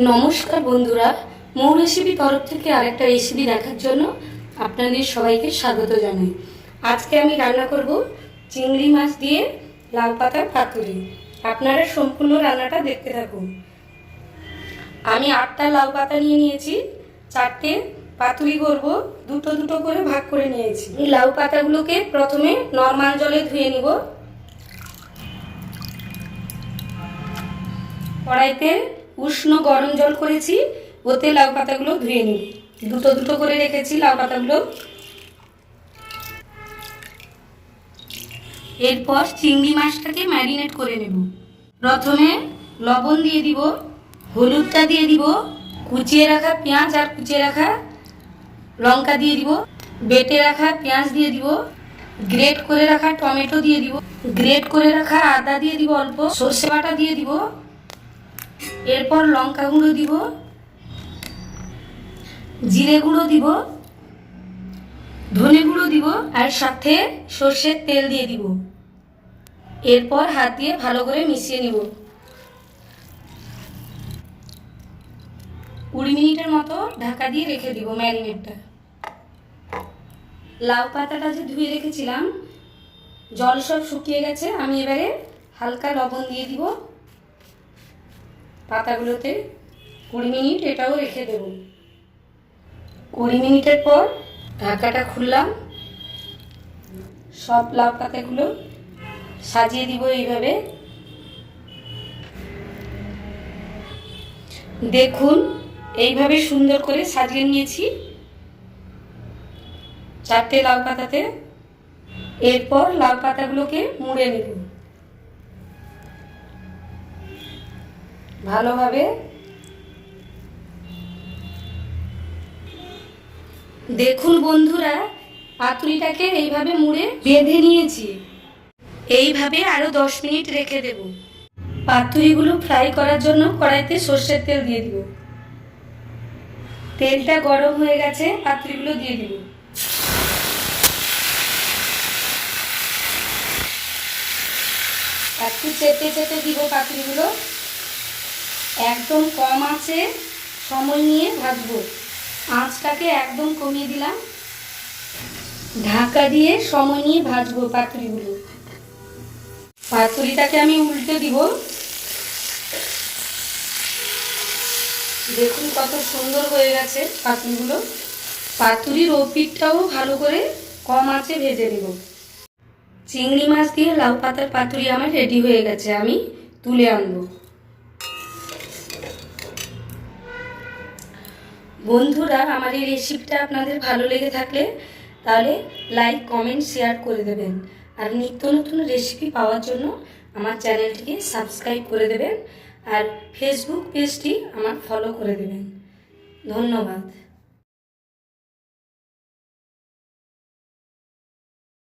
নমস্কার বন্ধুরা, মৌ রেসিপি তরফ থেকে আরেকটা রেসিপি দেখার জন্য আপনাদের সবাইকে স্বাগত জানাই। আজকে আমি রান্না করব চিংড়ি মাছ দিয়ে লাউ পাতার পাতুরি। আপনারা সম্পূর্ণ রান্নাটা দেখতে থাকুন। আমি 8টা লাউ পাতা নিয়ে নিয়েছি, 4টে পাতুরি করব, দুটো দুটো করে ভাগ করে নিয়েছি। এই লাউ পাতাগুলোকে প্রথমে নর্মাল জলে ধুয়ে নিব। কড়াইতে উষ্ণ গরম জল করেছি, ওতে লাউ পাতাগুলো ধুয়ে নিব। দুটো দুটো করে রেখেছি লাউ পাতাগুলো। এরপর চিংড়ি মাছটাকে ম্যারিনেট করে নেব। প্রথমে লবণ দিয়ে দিব, হলুদটা দিয়ে দিব, কুচিয়ে রাখা পেঁয়াজ আর কুচিয়ে রাখা লঙ্কা দিয়ে দিব, বেটে রাখা পেঁয়াজ দিয়ে দিব, গ্রেট করে রাখা টমেটো দিয়ে দিব, গ্রেট করে রাখা আদা দিয়ে দিব, অল্প সর্ষে বাটা দিয়ে দিব। এরপর লঙ্কা গুঁড়ো দিব, জিরে গুঁড়ো দিব, ধনে গুঁড়ো দিব আর সাথে সর্ষের তেল দিয়ে দিব। এরপর হাত দিয়ে ভালো করে মিশিয়ে নিব। 20 মিনিটের মতো ঢাকা দিয়ে রেখে দিব ম্যারিনেটটা। লাউ পাতাটা যে ধুয়ে রেখেছিলাম, জল সব শুকিয়ে গেছে। আমি এবারে হালকা লবণ দিয়ে দিব পাতাগুলোতে। 20 মিনিট এটাও রেখে দেব। 20 মিনিটের পর ঢাকাটা খুললাম। সব লাউ পাতাগুলো সাজিয়ে দিব এইভাবে। দেখুন, এইভাবে সুন্দর করে সাজিয়ে নিয়েছি 4টে লাউ পাতাতে। এরপর লাউ পাতাগুলোকে মুড়ে নেব ভালোভাবে। দেখুন বন্ধুরা, পাতুরিটাকে এইভাবে মুড়ে বেঁধে নিয়েছি। এইভাবে আরো 10 মিনিট রেখে দেব। পাতুরিগুলো ফ্রাই করার জন্য কড়াইতে সর্ষের তেল দিয়ে দিব। তেলটা গরম হয়ে গেছে, পাতুরিগুলো দিয়ে দিব। একটু চেপে চেপে দিব পাতুরিগুলো। একদম কম আঁচে সময় নিয়ে ভাজবো। আঁচটাকে একদম কমিয়ে দিলাম। ঢাকা দিয়ে সময় নিয়ে ভাজবো পাতুরিগুলো। পাতুরিটাকে আমি উল্টে দিব। দেখুন কত সুন্দর হয়ে গেছে পাতুরিগুলো। পাতুরির ওপিঠটাও ভালো করে কম আঁচে ভেজে নেব। চিংড়ি মাছ দিয়ে লাউ পাতার পাতুরি আমার রেডি হয়ে গেছে। আমি তুলে আনবো। বন্ধুরা, আমার এই রেসিপিটা আপনাদের ভালো লেগে থাকলে তাহলে লাইক, কমেন্ট, শেয়ার করে দেবেন। আর নিত্য নতুন রেসিপি পাওয়ার জন্য আমার চ্যানেলটিকে সাবস্ক্রাইব করে দেবেন। আর ফেসবুক পেজটি আমার ফলো করে দেবেন। ধন্যবাদ।